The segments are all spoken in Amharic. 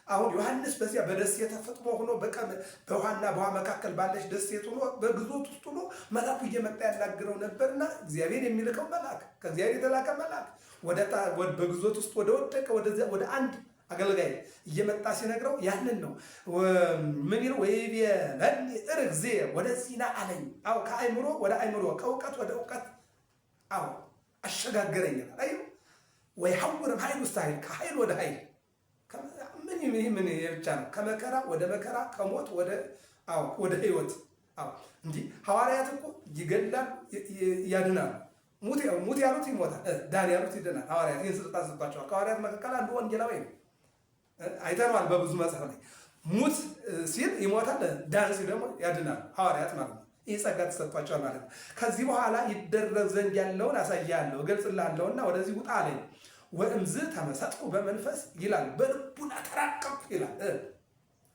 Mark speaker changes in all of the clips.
Speaker 1: አሁን ዮሐንስ በዚያ በደሴት ተፈጥሞ ሆኖ በውሃና በውሃ መካከል ባለች ደሴት ሆኖ በግዞት ውስጥ ሆኖ መልአኩ እየመጣ ያናግረው ነበርና እግዚአብሔር የሚልከው መልአክ ከእግዚአብሔር የተላከ መልአክ በግዞት ውስጥ ወደወደቀ ወደ አንድ አገልጋይ እየመጣ ሲነግረው ያንን ነው። ምን ይለው ወይቤለኒ እርግዜ ወደዚህ ና አለኝ። አዎ ከአይምሮ ወደ አይምሮ ከእውቀት ወደ እውቀት አዎ አሸጋገረኝ። አይ ወይ ሐውርም ኃይል ውስጥ ኃይል ከኃይል ወደ ኃይል ምን ብቻ ነው ከመከራ ወደ መከራ ከሞት ወደ ህይወት። አዎ እንዲህ ሐዋርያት እኮ ይገድላሉ ያድናሉ። ሙት ያሉት ይሞታል፣ ዳን ያሉት ይድናል። ሐዋርያት ይህን ስልጣን ሰጥቷቸዋል። ከሐዋርያት መካከል አንዱ ወንጌላዊ ነው። አይተነዋል በብዙ መጽሐፍ ላይ ሙት ሲል ይሞታል፣ ዳን ሲል ደግሞ ያድናል። ሐዋርያት ማለት ነው። ይህ ጸጋ ተሰጥቷቸዋል ማለት ነው። ከዚህ በኋላ ይደረግ ዘንድ ያለውን አሳያለሁ እገልጽልሃለሁና ወደዚህ ውጣ አለኝ። ወእምዝ ተመሰጥኩ በመንፈስ ይላል፣ በልቡና ተራቀቅኩ ይላል፣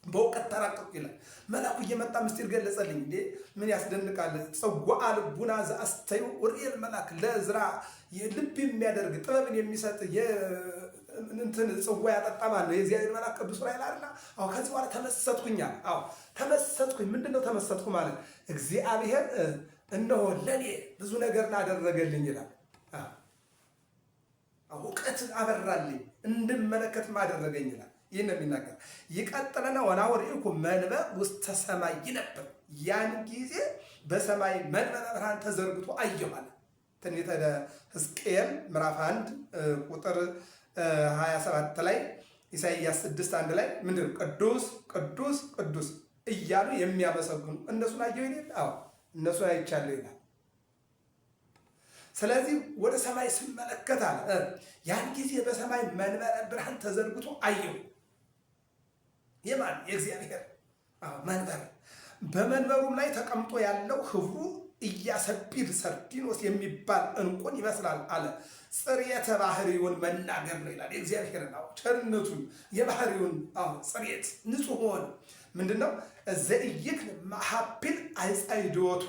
Speaker 1: በእውቀት ተራቀቅኩ ይላል። መልአኩ እየመጣ ምስጢር ገለጸልኝ። እንዴ ምን ያስደንቃል! ጽዋዐ ልቡና ዘአስተዩ ኡሪኤል መልአክ ለዕዝራ ልብ የሚያደርግ ጥበብን የሚሰጥ እንትን ጽዋ ያጠጣ ማለት ነው የእግዚአብሔር መልአክ ቅዱስ ዑራኤል አይደል? አዎ ከዚህ በኋላ ተመሰጥኩኝ። አዎ ተመሰጥኩኝ። ምንድነው ተመሰጥኩ ማለት? እግዚአብሔር እነሆ ለኔ ብዙ ነገር አደረገልኝ ይላል። እውቀትን አበራልኝ እንድመለከት አደረገኝ ይላል። ይህን ነው የሚናገር። ይቀጥልና ወናወርኢኩ መንበረ ውስተ ሰማይ ይነብር፣ ያን ጊዜ በሰማይ መንበረ ብርሃን ተዘርግቶ አየሁ አለ። ትንቢተ ሕዝቅኤል ምዕራፍ 1 ቁጥር 27 ላይ ኢሳይያስ 6:1 ላይ ምንድን ነው ቅዱስ ቅዱስ ቅዱስ እያሉ የሚያመሰግኑ እነሱን አየሁ ይላል። አዎ እነሱን አይቻለሁ ይላል። ስለዚህ ወደ ሰማይ ስመለከት አለ ያን ጊዜ በሰማይ መንበረ ብርሃን ተዘርግቶ አየሁ። የማን የእግዚአብሔር መንበር። በመንበሩም ላይ ተቀምጦ ያለው ህብሩ ኢያሰጲድ ሰርዲኖስ የሚባል ዕንቁን ይመስላል አለ። ጽሬተ ባህሪውን መናገር ነው ይላል። የእግዚአብሔር ነው ቸርነቱን የባህሪውን ጽሬት ንጹሕን ምንድነው ዘእይክ ማሐፒል አይጻይዶቶ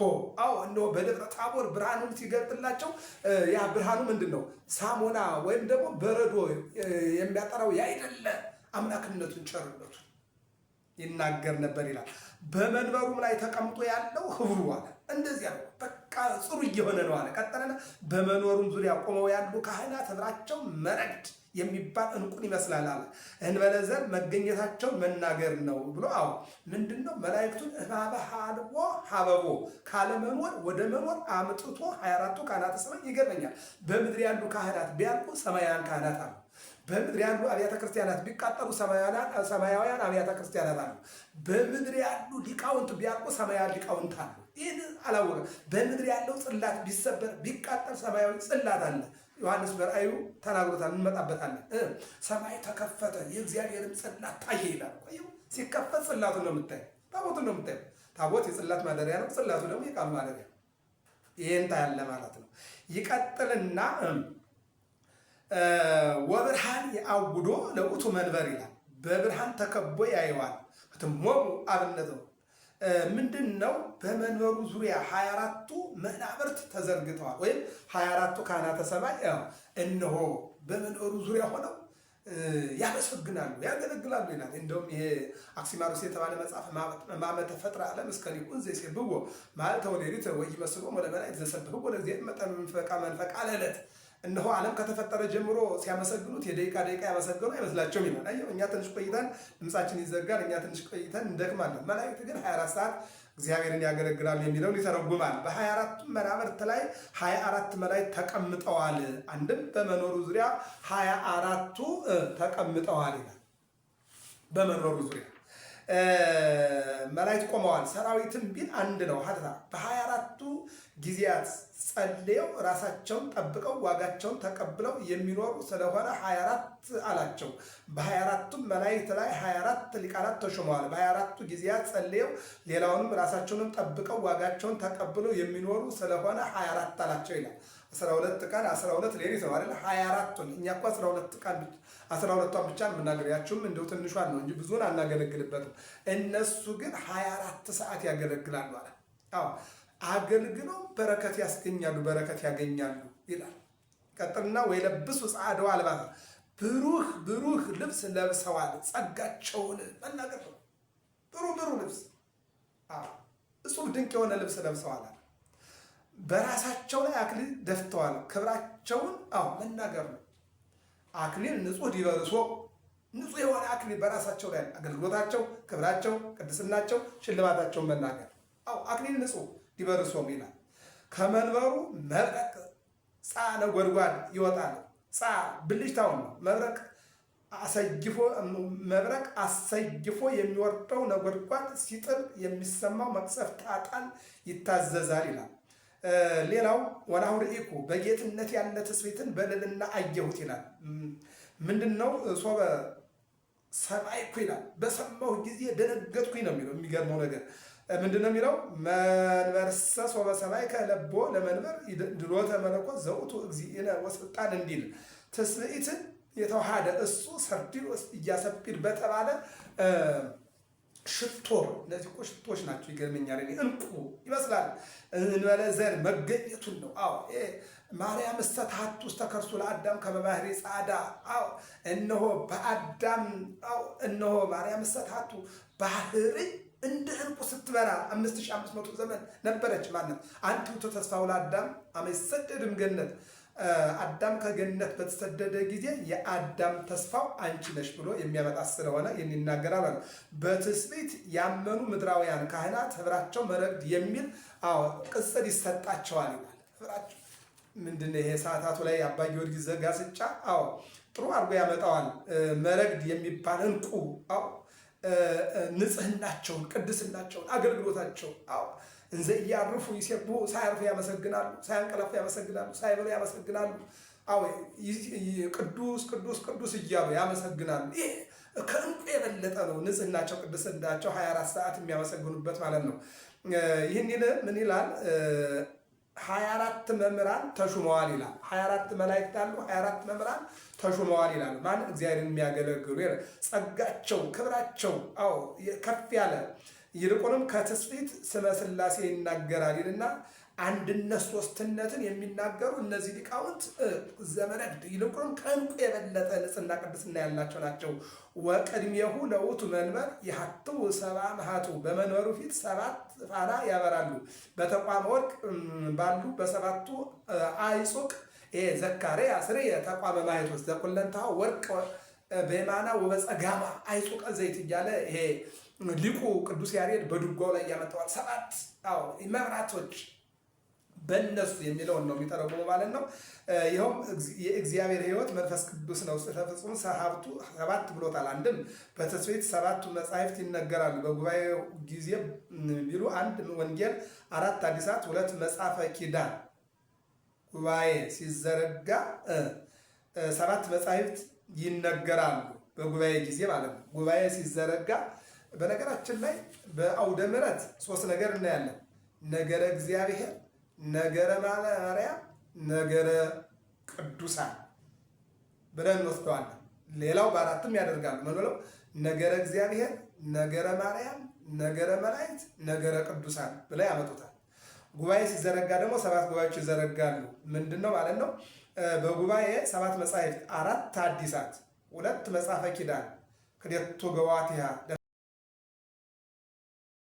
Speaker 1: እነሆ በደብረ ታቦር ብርሃኑን ሲገልጥላቸው ያ ብርሃኑ ምንድነው ሳሙና ወይም ደግሞ በረዶ የሚያጠራው ያይደለ አምላክነቱን ቸርነቱን ይናገር ነበር ይላል። በመንበሩም ላይ ተቀምጦ ያለው ህብሩ አለ እንደዚያ ነው በቃ ጽሩ እየሆነ ነው አለ። ቀጠለና በመኖሩም ዙሪያ ቆመው ያሉ ካህናት ህብራቸው መረግድ የሚባል ዕንቁን ይመስላል አለ። እንበለ ዘር መገኘታቸው መናገር ነው ብሎ ምንድነው መላእክቱን እባበ ሀልቦ ሀበቦ ካለመኖር ወደ መኖር አምጥቶ 24ቱ ካህናተ ሰማይ ይገርመኛል። በምድር ያሉ ካህናት ቢያልቁ ሰማያውያን ካህናት አሉ። በምድር ያሉ አብያተ ክርስቲያናት ቢቃጠሉ ሰማያውያን አብያተ ክርስቲያናት አሉ። በምድር ያሉ ሊቃውንት ቢያልቁ ሰማያውያን ሊቃውንት አሉ። ይህን አላወቀም። በምድር ያለው ጽላት ቢሰበር ቢቃጠል ሰማያዊ ጽላት አለ። ዮሐንስ በራእዩ ተናግሮታል፣ እንመጣበታለን። ሰማይ ተከፈተ የእግዚአብሔርም ጽላት ታየ ይላል። ሲከፈት ጽላቱን ነው የምታየው፣ ታቦቱን ነው የምታየው። ታቦት የጽላት ማደሪያ ነው፣ ጽላቱ ደግሞ የቃሉ ማደሪያ ነው። ይህን ታያለ ማለት ነው። ይቀጥልና ወብርሃን የአውዶ ለውእቱ መንበር ይላል። በብርሃን ተከቦ ያየዋል። ትሞሙ አብነት ነው ምንድን ነው? በመንበሩ ዙሪያ 24ቱ መናብርት ተዘርግተዋል። ወይም 24ቱ ካህናተ ሰማይ እነሆ በመንበሩ ዙሪያ ሆነው ያመሰግናሉ፣ ያገለግላሉ ይላል። እንደውም ይሄ አክሲማሮስ የተባለ መጽሐፍ ማመ ተፈጥረ ዓለም እስከ ሊቁን ዘይሴብሕዎ መዓልተ ወሌሊተ ወኢይመስሎሙ ለመላእክት ዘሰብሕዎ ለእግዚአብሔር መጠነ መንፈቃ ለዕለት። እነሆ ዓለም ከተፈጠረ ጀምሮ ሲያመሰግኑት የደቂቃ ያመሰገኑ አይመስላቸውም ይላል። አየው እኛ ትንሽ ቆይተን ድምፃችን ይዘጋል፣ እኛ ትንሽ ቆይተን እንደክማለን። መላእክት ግን 24 ሰዓት እግዚአብሔርን ያገለግላሉ የሚለውን ይተረጉማል። በ24ቱ መናብርት ላይ 24 መላእክት ተቀምጠዋል። አንድም በመኖሩ ዙሪያ 24ቱ ተቀምጠዋል ይላል። በመኖሩ ዙሪያ መላእክት ቆመዋል። ሰራዊትም ቢል አንድ ነው። ሀተታ በ24ቱ ጊዜያት ጸልየው ራሳቸውን ጠብቀው ዋጋቸውን ተቀብለው የሚኖሩ ስለሆነ 24 አላቸው። በ24ቱም መላእክት ላይ 24 ሊቃናት ተሾመዋል። በ24ቱ ጊዜያት ጸልየው ሌላውንም ራሳቸውንም ጠብቀው ዋጋቸውን ተቀብለው የሚኖሩ ስለሆነ 24 አላቸው ይላል። 12 ቀን 12 ሌሊት ነው አይደል? 24ቱን እኛ እኮ 12 ቀን 12ቷን ብቻ የምናገለግላችሁም እንደው ትንሿን ነው እንጂ ብዙን አናገለግልበትም። እነሱ ግን 24 ሰዓት ያገለግላሉ አለ። አገልግለው በረከት ያስገኛሉ፣ በረከት ያገኛሉ ይላል። ቀጥልና ወይለብሱ ጸዓደወ አልባሰ ብሩህ ብሩህ ልብስ ለብሰዋል። ጸጋቸውን መናገር ነው። ብሩህ ብሩህ ልብስ እጹብ ድንቅ የሆነ ልብስ ለብሰዋል። በራሳቸው ላይ አክሊል ደፍተዋል። ክብራቸውን መናገር ነው። አክሊል ንጹሕ ዲበርሶ ንጹሕ የሆነ አክሊል በራሳቸው ላይ አገልግሎታቸው፣ ክብራቸው፣ ቅድስናቸው፣ ሽልማታቸውን መናገር። አክሊል ንጹሕ ዲበርሶም ይላል። ከመንበሩ መብረቅ ጻ ነጎድጓድ ይወጣል። ጻ ብልጭታውን ነው። መብረቅ አሰይፎ የሚወርደው ነጎድጓድ ሲጥል የሚሰማው መቅሰፍት ጣጣን ይታዘዛል ይላል። ሌላው ወናሁ ርኢኩ በጌትነት ያለ ትስብእትን በልዕልና አየሁት ይላል። ምንድነው? ሶበ ሰማይኩ ይላል። በሰማሁ ጊዜ ደነገጥኩኝ ነው የሚለው። የሚገርመው ነገር ምንድነው የሚለው? መንበርሰ ሶበ ሰማይከ ለቦ ለመንበር ድሎተ መለኮት ዘውቱ እግዚእነ ወስልጣን እንዲል ትስብእትን የተዋሃደ እሱ ሰርዲሎስ ኢያሰጲድ በተባለ ሽቶ። እነዚህ እኮ ሽቶች ናቸው። ይገርመኛል። እንቁ ይመስላል። እንበለ ዘር መገኘቱን ነው። ማርያም እስተታቱ ውስተ ከርሱ ለአዳም ከመባህሪ ጻዳ። እነሆ በአዳም እነሆ ማርያም እስተታቱ ባህሪ እንደ እንቁ ስትበራ 5500 ዘመን ነበረች። ማለት አንቱ ተስፋው ለአዳም አመ ይሰደድም ገነት። አዳም ከገነት በተሰደደ ጊዜ የአዳም ተስፋው አንቺ ነሽ ብሎ የሚያመጣ ስለሆነ ይህን ይናገራል። በትስብእት ያመኑ ምድራውያን ካህናት ህብራቸው መረግድ የሚል ቅጽል ይሰጣቸዋል ይላል። ህብራቸው ምንድን ይሄ? ሰዓታቱ ላይ አባ ጊዮርጊስ ዘጋስጫ ጥሩ አድርጎ ያመጣዋል። መረግድ የሚባል እንቁ ንጽህናቸውን፣ ቅድስናቸውን፣ አገልግሎታቸውን እንዘ እያርፉ ይሴቡ ሳያርፉ ያመሰግናሉ፣ ሳያንቀላፉ ያመሰግናሉ፣ ሳይበሉ ያመሰግናሉ። ቅዱስ ቅዱስ ቅዱስ እያሉ ያመሰግናሉ። ይሄ ከእንቁ የበለጠ ነው። ንጽህናቸው፣ ቅድስናቸው 24 ሰዓት የሚያመሰግኑበት ማለት ነው። ይህን ምን ይላል? 24 መምህራን ተሹመዋል ይላል። 24 መላእክት አሉ፣ 24 መምህራን ተሹመዋል ይላል። ማን? እግዚአብሔርን የሚያገለግሉ ጸጋቸው፣ ክብራቸው ከፍ ያለ ይልቁንም ከትስብእት ስመ ሥላሴ ይናገራል ይልና አንድነት ሶስትነትን የሚናገሩ እነዚህ ሊቃውንት ዘመነግድ ይልቁንም ከእንቁ የበለጠ ንጽሕና ቅድስና ያላቸው ናቸው። ወቅድሜሁ ለውእቱ መንበር ይሃትው ሰብአ መሃቱ በመንበሩ ፊት 7 ፋና ያበራሉ። በተቋመ ወርቅ ባሉ በሰባቱ አይጹቅ ዘካርያስ ተቋመ ማኅቶት ዘኩለንታሁ ወርቅ በየማና ወበጸጋማ አይጹቀ ዘይት እያለ ይሄ ሊቁ ቅዱስ ያሬድ በድጓው ላይ ያመጣዋል። 7 መብራቶች በእነሱ የሚለውን ነው የሚተረጉመው ማለት ነው። ይኸውም የእግዚአብሔር ሕይወት መንፈስ ቅዱስ ነው። ተፈጽሞ ሀብቱ 7 ብሎታል። አንድም በትስብእት 7ቱ መጻሕፍት ይነገራሉ። በጉባኤው ጊዜ ቢሉ 1 ወንጌል፣ 4 ሐዲሳት፣ 2 መጽሐፈ ኪዳን። ጉባኤ ሲዘረጋ 7 መጻሕፍት ይነገራሉ በጉባኤ ጊዜ ማለት ነው። ጉባኤ ሲዘረጋ በነገራችን ላይ በአውደ ምሕረት 3 ነገር እናያለን። ነገረ እግዚአብሔር፣ ነገረ ማርያም፣ ነገረ ቅዱሳን ብለን እንወስደዋለን። ሌላው በ4ም ያደርጋሉ። ምን ብለው? ነገረ እግዚአብሔር፣ ነገረ ማርያም፣ ነገረ መላእክት፣ ነገረ ቅዱሳን ብለው ያመጡታል። ጉባኤ ሲዘረጋ ደግሞ 7 ጉባኤዎች ይዘረጋሉ። ምንድነው ማለት ነው? በጉባኤ 7 መጻሕፍት፣ 4 ሐዲሳት፣ 2 መጽሐፈ ኪዳን ክልኤቱ ገዋትያ